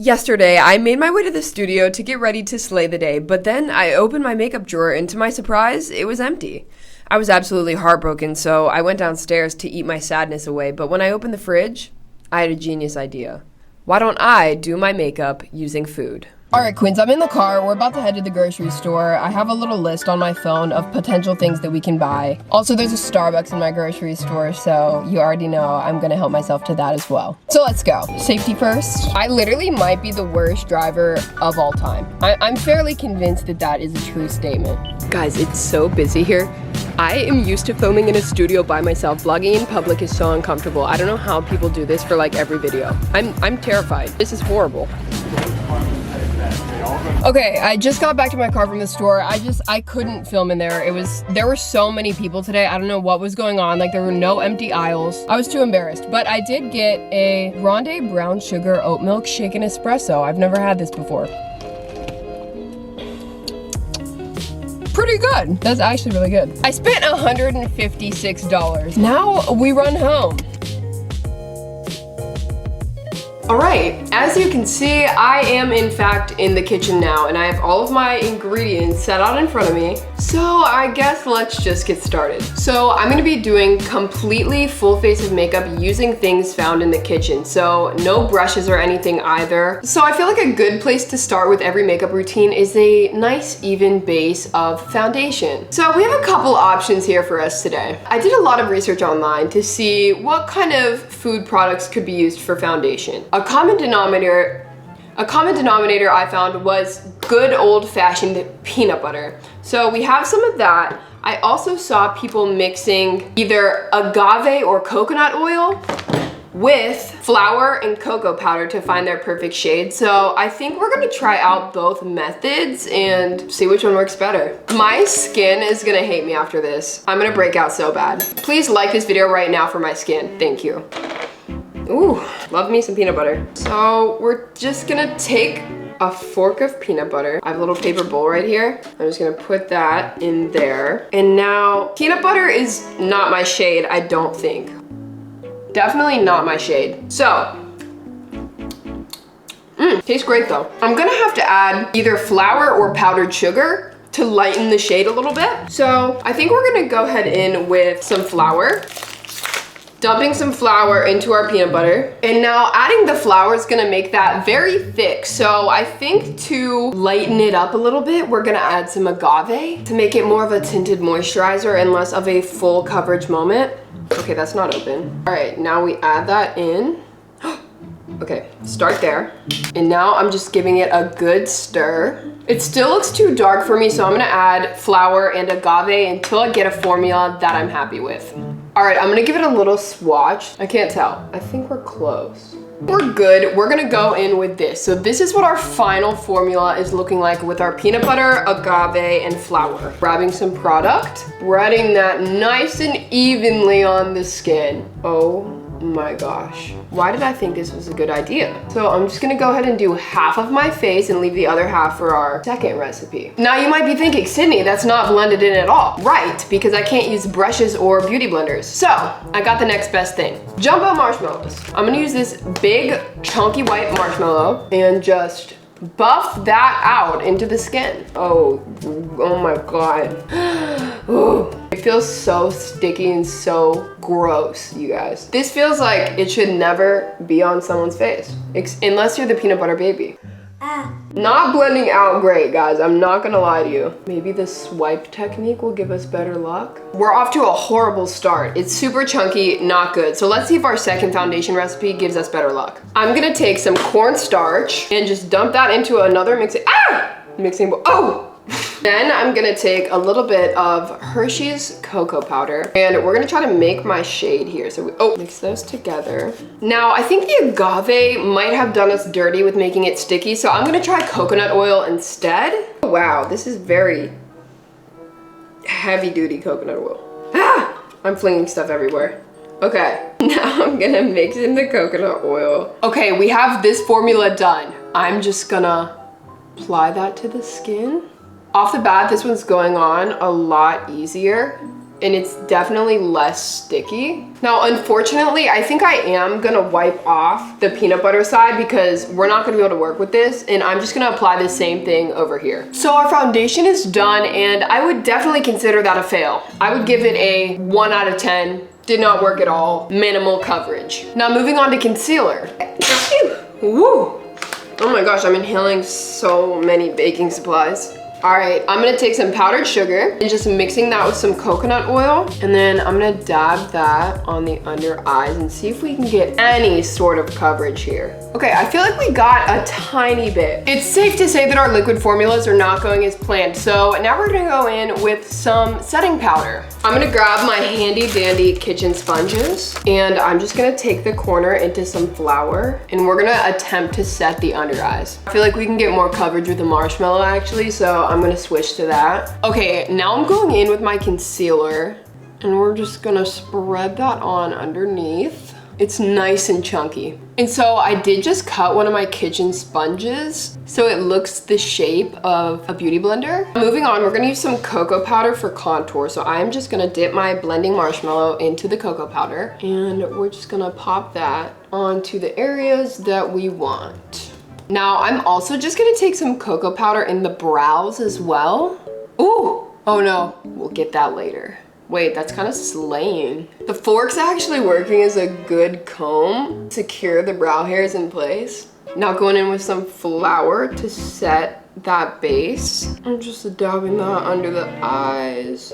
Yesterday, I made my way to the studio to get ready to slay the day, but then I opened my makeup drawer and to my surprise, it was empty. I was absolutely heartbroken, so I went downstairs to eat my sadness away, but when I opened the fridge, I had a genius idea. Why don't I do my makeup using food? Alright, Queens, I'm in the car. We're about to head to the grocery store. I have a little list on my phone of potential things that we can buy. Also, there's a Starbucks in my grocery store, so you already know I'm gonna help myself to that as well. So let's go. Safety first. I literally might be the worst driver of all time. I'm fairly convinced that that is a true statement. Guys, it's so busy here. I am used to filming in a studio by myself. Vlogging in public is so uncomfortable. I don't know how people do this for like every video. I'm terrified. This is horrible. Okay, I just got back to my car from the store. I couldn't film in there. There were so many people today. I don't know what was going on. Like, there were no empty aisles. I was too embarrassed. But I did get a Grande brown sugar oat milk shaken espresso. I've never had this before. Pretty good. That's actually really good. I spent $156. Now we run home. Alright, as you can see, I am in fact in the kitchen now, and I have all of my ingredients set out in front of me. So I guess let's just get started. So I'm gonna be doing completely full face of makeup using things found in the kitchen. So no brushes or anything either. So I feel like a good place to start with every makeup routine is a nice even base of foundation. So we have a couple options here for us today. I did a lot of research online to see what kind of food products could be used for foundation. A common denominator I found was good old-fashioned peanut butter. So we have some of that. I also saw people mixing either agave or coconut oil with flour and cocoa powder to find their perfect shade. So I think we're gonna try out both methods and see which one works better. My skin is gonna hate me after this. I'm gonna break out so bad. Please like this video right now for my skin. Thank you. Ooh, love me some peanut butter. So we're just gonna take a fork of peanut butter. I have a little paper bowl right here. I'm just gonna put that in there. And now, peanut butter is not my shade, I don't think. Definitely not my shade. So, tastes great though. I'm gonna have to add either flour or powdered sugar to lighten the shade a little bit. So I think we're gonna go ahead in with some flour. Dumping some flour into our peanut butter. And now adding the flour is gonna make that very thick. So I think to lighten it up a little bit, we're gonna add some agave to make it more of a tinted moisturizer and less of a full coverage moment. Okay, that's not open. All right, now we add that in. Okay, start there. And now I'm just giving it a good stir. It still looks too dark for me, so I'm gonna add flour and agave until I get a formula that I'm happy with. All right, I'm gonna give it a little swatch. I can't tell. I think we're close. We're good. We're gonna go in with this. So this is what our final formula is looking like with our peanut butter, agave, and flour. Grabbing some product, spreading that nice and evenly on the skin. Oh my gosh. Why did I think this was a good idea? So I'm just gonna go ahead and do half of my face and leave the other half for our second recipe. Now you might be thinking, Sydney, that's not blended in at all. Right, because I can't use brushes or beauty blenders. So I got the next best thing. Jumbo marshmallows. I'm gonna use this big chunky white marshmallow and just buff that out into the skin. Oh my God. Ooh. It feels so sticky and so gross, you guys. This feels like it should never be on someone's face, unless you're the peanut butter baby. Not blending out great, guys. I'm not gonna lie to you. Maybe the swipe technique will give us better luck. We're off to a horrible start. It's super chunky, not good. So let's see if our second foundation recipe gives us better luck. I'm gonna take some cornstarch and just dump that into another mixing bowl. Oh! Then I'm gonna take a little bit of Hershey's cocoa powder and we're gonna try to make my shade here. So mix those together. Now I think the agave might have done us dirty with making it sticky, so I'm gonna try coconut oil instead. Wow, this is very heavy duty coconut oil. I'm flinging stuff everywhere. Okay, now I'm gonna mix in the coconut oil. Okay, we have this formula done. I'm just gonna apply that to the skin. Off the bat, this one's going on a lot easier. and it's definitely less sticky. Now, unfortunately, I think I am gonna wipe off the peanut butter side because we're not gonna be able to work with this, and I'm just gonna apply the same thing over here. So our foundation is done, and I would definitely consider that a fail. I would give it a 1 out of 10. Did not work at all. Minimal coverage. Now moving on to concealer. Woo! Oh my gosh, I'm inhaling so many baking supplies. All right, I'm gonna take some powdered sugar and just mixing that with some coconut oil. And then I'm gonna dab that on the under eyes and see if we can get any sort of coverage here. Okay, I feel like we got a tiny bit. It's safe to say that our liquid formulas are not going as planned. So now we're gonna go in with some setting powder. I'm gonna grab my handy dandy kitchen sponges and I'm just gonna take the corner into some flour and we're gonna attempt to set the under eyes. I feel like we can get more coverage with the marshmallow actually, so I'm gonna switch to that. Okay, now I'm going in with my concealer and we're just gonna spread that on underneath. It's nice and chunky. And so I did just cut one of my kitchen sponges so it looks the shape of a beauty blender. Moving on, we're gonna use some cocoa powder for contour. So I'm just gonna dip my blending marshmallow into the cocoa powder and we're just gonna pop that onto the areas that we want. Now I'm also just gonna take some cocoa powder in the brows as well. Ooh, oh no, we'll get that later. Wait, that's kind of slaying. The fork's actually working as a good comb to secure the brow hairs in place. Now going in with some flour to set that base. I'm just dabbing that under the eyes.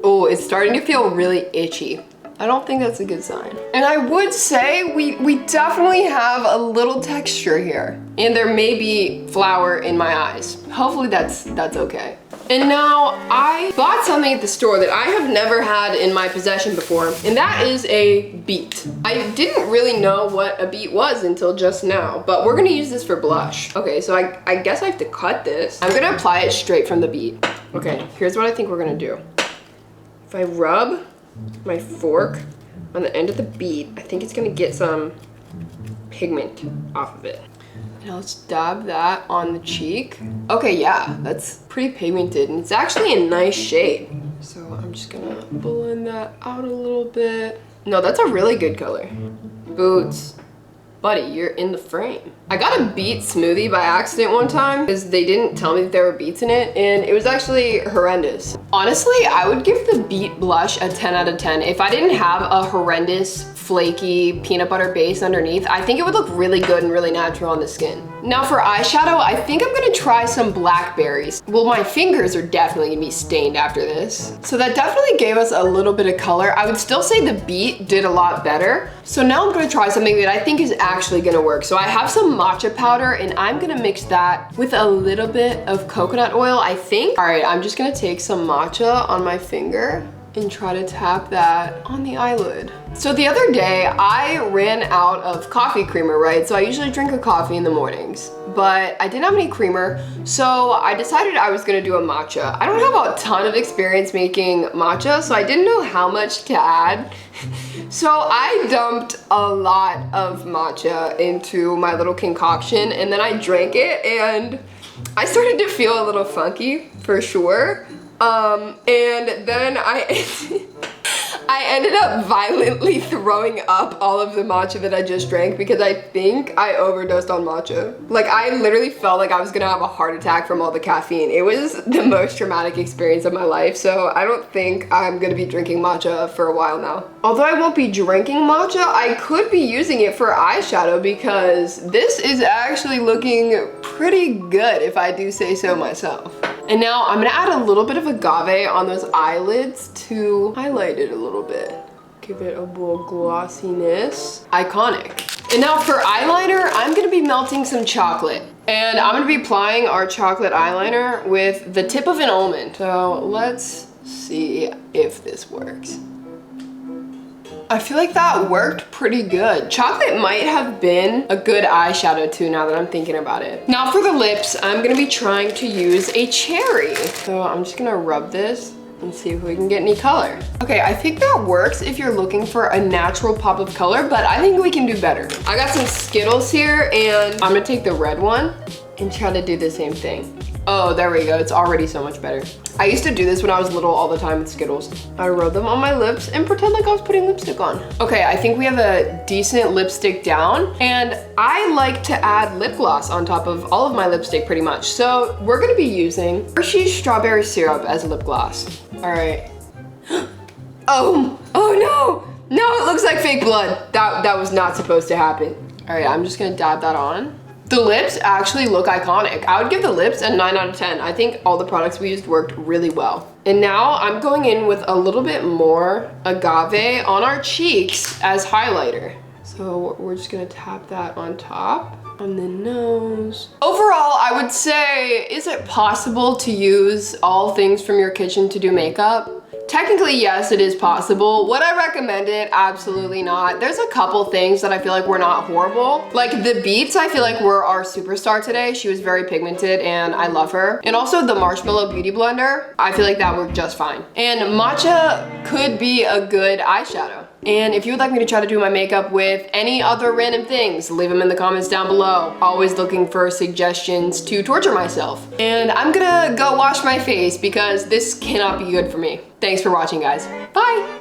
Oh, it's starting to feel really itchy. I don't think that's a good sign. And I would say we definitely have a little texture here. And there may be flour in my eyes. Hopefully that's okay. And now I bought something at the store that I have never had in my possession before, and that is a beet. I didn't really know what a beet was until just now, but we're gonna use this for blush. Okay, so I guess I have to cut this. I'm gonna apply it straight from the beet. Okay, here's what I think we're gonna do. If I rub my fork on the end of the beet, I think it's gonna get some pigment off of it. Now let's dab that on the cheek. Okay, yeah, that's pretty pigmented and it's actually a nice shade. So I'm just gonna blend that out a little bit. No, that's a really good color. Boots. Buddy, you're in the frame. I got a beet smoothie by accident one time because they didn't tell me that there were beets in it and it was actually horrendous. Honestly, I would give the beet blush a 10 out of 10. If I didn't have a horrendous flaky peanut butter base underneath, I think it would look really good and really natural on the skin. Now for eyeshadow, I think I'm gonna try some blackberries. Well, my fingers are definitely gonna be stained after this. So that definitely gave us a little bit of color. I would still say the beet did a lot better. So now I'm gonna try something that I think is actually gonna work. So I have some matcha powder and I'm gonna mix that with a little bit of coconut oil, I think. All right, I'm just gonna take some matcha on my finger and try to tap that on the eyelid. So the other day, I ran out of coffee creamer, right? So I usually drink a coffee in the mornings, but I didn't have any creamer, so I decided I was gonna do a matcha. I don't have a ton of experience making matcha, so I didn't know how much to add. So I dumped a lot of matcha into my little concoction, and then I drank it, and I started to feel a little funky, for sure. And then I ended up violently throwing up all of the matcha that I just drank because I think I overdosed on matcha. Like, I literally felt like I was gonna have a heart attack from all the caffeine. It was the most traumatic experience of my life, so I don't think I'm gonna be drinking matcha for a while now. Although I won't be drinking matcha, I could be using it for eyeshadow because this is actually looking pretty good if I do say so myself. And now I'm gonna add a little bit of agave on those eyelids to highlight it a little bit. Give it a little glossiness. Iconic. And now for eyeliner, I'm gonna be melting some chocolate. And I'm gonna be applying our chocolate eyeliner with the tip of an almond. So let's see if this works. I feel like that worked pretty good. Chocolate might have been a good eyeshadow too, now that I'm thinking about it. Now for the lips, I'm gonna be trying to use a cherry. So I'm just gonna rub this and see if we can get any color. Okay, I think that works if you're looking for a natural pop of color, but I think we can do better. I got some Skittles here and I'm gonna take the red one and try to do the same thing. Oh, there we go. It's already so much better. I used to do this when I was little all the time with Skittles. I rub them on my lips and pretend like I was putting lipstick on. Okay, I think we have a decent lipstick down, and I like to add lip gloss on top of all of my lipstick pretty much. So we're gonna be using Hershey's strawberry syrup as lip gloss. All right. Oh no! No, it looks like fake blood. That was not supposed to happen. All right, I'm just gonna dab that on. The lips actually look iconic. I would give the lips a 9 out of 10. I think all the products we used worked really well. And now I'm going in with a little bit more agave on our cheeks as highlighter. So we're just gonna tap that on top, on the nose. Overall, I would say, is it possible to use all things from your kitchen to do makeup? Technically, yes, it is possible. Would I recommend it? Absolutely not. There's a couple things that I feel like were not horrible. Like the beets, I feel like were our superstar today. She was very pigmented and I love her. And also the Marshmallow Beauty Blender, I feel like that worked just fine. And matcha could be a good eyeshadow. And if you would like me to try to do my makeup with any other random things, leave them in the comments down below. Always looking for suggestions to torture myself. And I'm gonna go wash my face because this cannot be good for me. Thanks for watching, guys. Bye.